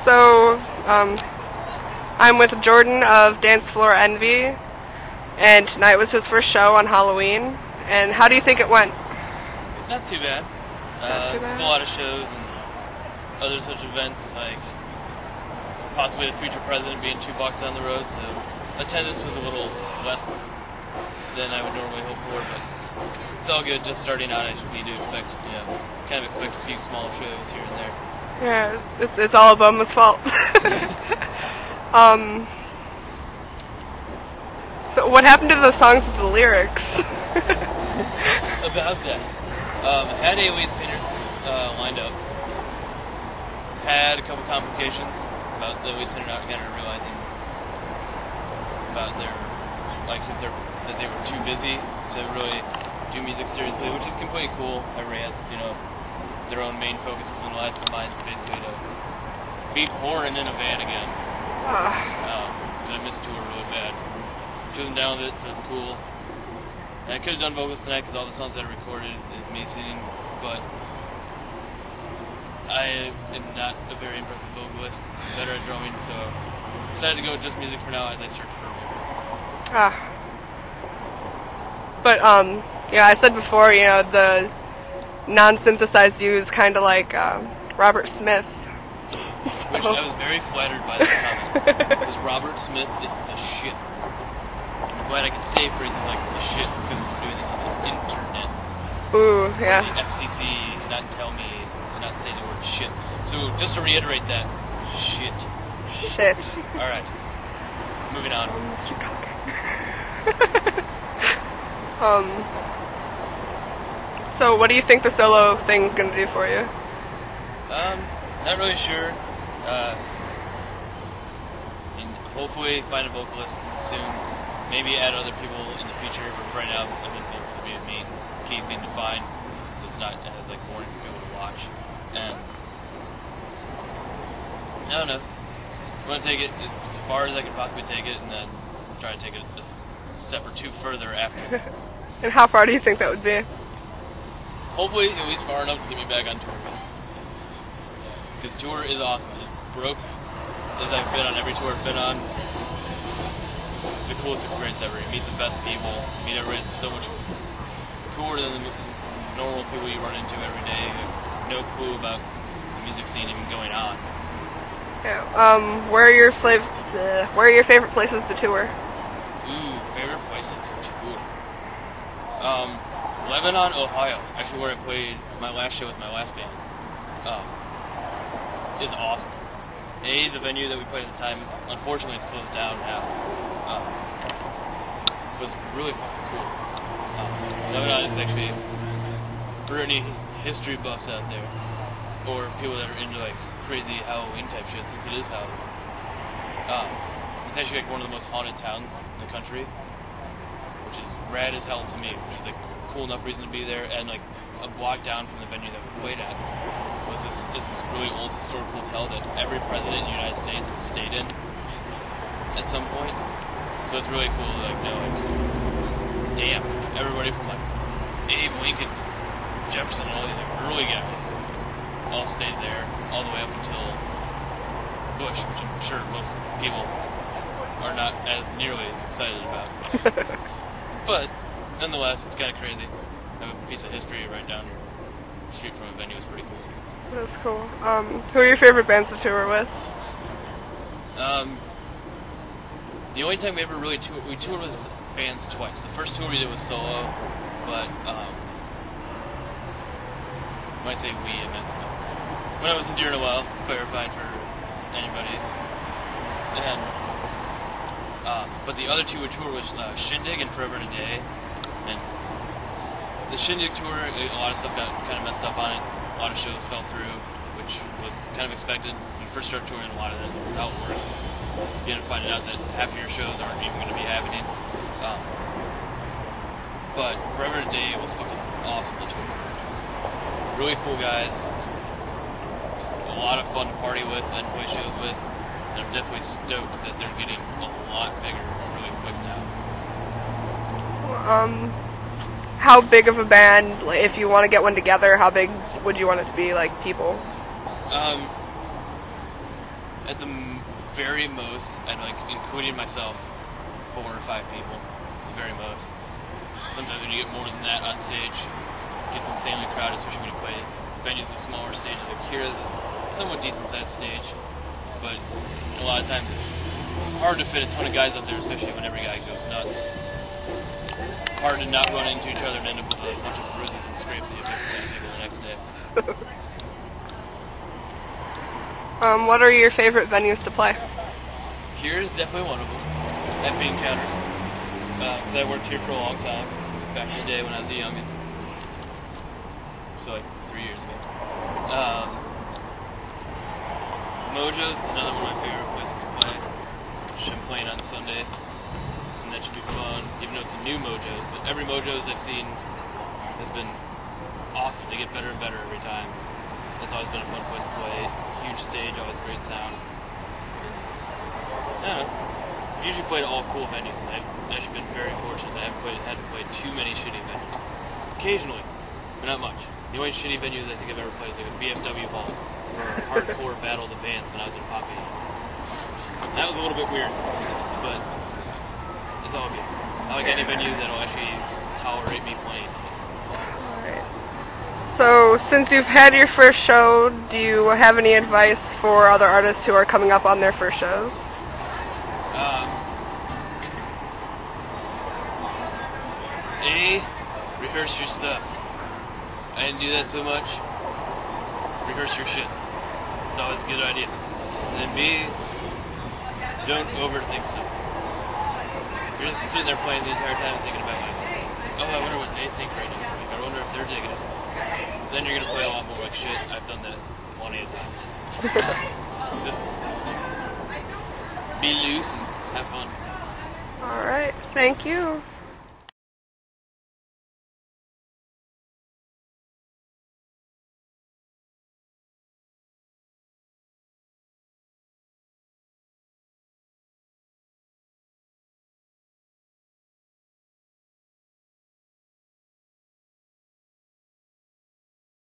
So, I'm with Jordan of Dance Floor Envy, and tonight was his first show on Halloween. And how do you think it went? Not too bad. Not too bad. A lot of shows and other such events, like possibly the future president being 2 blocks down the road, so attendance was a little less than I would normally hope for, but it's all good. Just starting out, I should need to expect, kind of expect a few small shows here and there. Yeah, it's all Obama's fault. So what happened to the songs with the lyrics? About that, had a lead singer lined up. Had a couple complications about the lead singer not kind of realizing about that they were too busy to really do music seriously, which is completely cool. Everybody has, their own main focuses in life. Mine's basically to be pouring in a van again. I missed tour really bad. She wasn't down with it, so it's cool. And I could have done vocals tonight because all the songs that I recorded is me singing, but I am not a very impressive vocalist. I'm better at drumming, so I decided to go with just music for now as I search for a vocal. But, yeah, I said before, the non-synthesized view is kind of like Robert Smith. Which I was very flattered by that comment, because Robert Smith is the shit. I'm glad I can say phrases like the shit because we're doing this on the internet. Ooh, yeah. The FCC did not tell me to not say the word shit. So just to reiterate that, shit. Shit. Alright. Moving on. So what do you think the solo thing's gonna do for you? Not really sure. And hopefully find a vocalist soon. Maybe add other people in the future, but right now I think vocals will be a main key thing to find. So it's not as like boring for people to watch. And I don't know. I'm gonna take it as far as I can possibly take it, and then try to take it a step or two further after. And how far do you think that would be? Hopefully at least far enough to get me back on tour. Because tour is awesome. It's broke as I've been on every tour I've been on. It's the coolest experience ever. You meet the best people. You meet everybody so much cooler than the normal people you run into every day who have no clue about the music scene even going on. Yeah. Where are your favorite places to tour? Ooh, favorite places to tour. Lebanon, Ohio. Actually, where I played my last show with my last band. Is awesome. The venue that we played at the time, unfortunately, it's closed down now. Was really fucking cool. Lebanon is actually, for any history buffs out there, or people that are into like crazy Halloween type shit, since it is Halloween. It's actually like one of the most haunted towns in the country, which is rad as hell to me, which is like cool enough reason to be there, and like a block down from the venue that we played at was this really old historical hotel that every president in the United States has stayed in at some point. So it's really cool to like know, like, damn, everybody from like Abe Lincoln, Jefferson, and all these like early guys all stayed there all the way up until Bush, which I'm sure most people are not as nearly excited about. But nonetheless, it's kind of crazy. Have a piece of history right down your street from a venue is pretty cool. That's cool. Who are your favorite bands to tour with? The only time we ever really toured with bands twice. The first tour we did was solo, but when I say we, I meant when I was in Deer in a while, clarifying for anybody. And but the other two we toured was Shindig and Forever and a Day. And the Shindig tour, a lot of stuff got kind of messed up on it. A lot of shows fell through, which was kind of expected. When you first start touring, a lot of that is how it works. You end up finding out that half of your shows aren't even going to be happening. But Forever and a Day was fucking awesome to tour. Really cool guys. A lot of fun to party with and play shows with. And I'm definitely stoked that they're getting a lot bigger really quick now. How big of a band, like, if you want to get one together, how big would you want it to be, like, people? At the very most, and like including myself, 4 or 5 people, the very most. Sometimes when you get more than that on stage, it gets insanely crowded, especially when you play venues with smaller stages. Like here is a somewhat decent sized stage, but a lot of times it's hard to fit a ton of guys up there, especially when every guy goes nuts. Hard to not run into each other and end up with a bunch of bruises and scrapes that you have to play people the next day. What are your favorite venues to play? Here is definitely one of them. That being Counters. Because I worked here for a long time, back in the day when I was the youngest. So like 3 years ago. Mojo's another one of my favorite places to play. Champlain on Sundays. And that should be fun, even though it's a new Mojo's. But every Mojo's I've seen has been awesome. They get better and better every time. It's always been a fun place to play. Huge stage, always great sound. Yeah, I've usually played all cool venues. I've actually been very fortunate that I haven't had to play too many shitty venues. Occasionally, but not much. The only shitty venues I think I've ever played is like a VFW hall for a hardcore battle of the bands when I was in Poppy. That was a little bit weird, but it's all good. I like any venue that'll actually tolerate me playing. Alright. So, since you've had your first show, do you have any advice for other artists who are coming up on their first shows? Rehearse your stuff. I didn't do that so much. Rehearse your shit. It's always a good idea. And then B, don't overthink stuff. You're just sitting there playing the entire time thinking about like, oh, I wonder what they think right now. Like, I wonder if they're digging it. Then you're gonna play a lot more like shit. I've done that plenty of times. Be loose and have fun. Alright, thank you.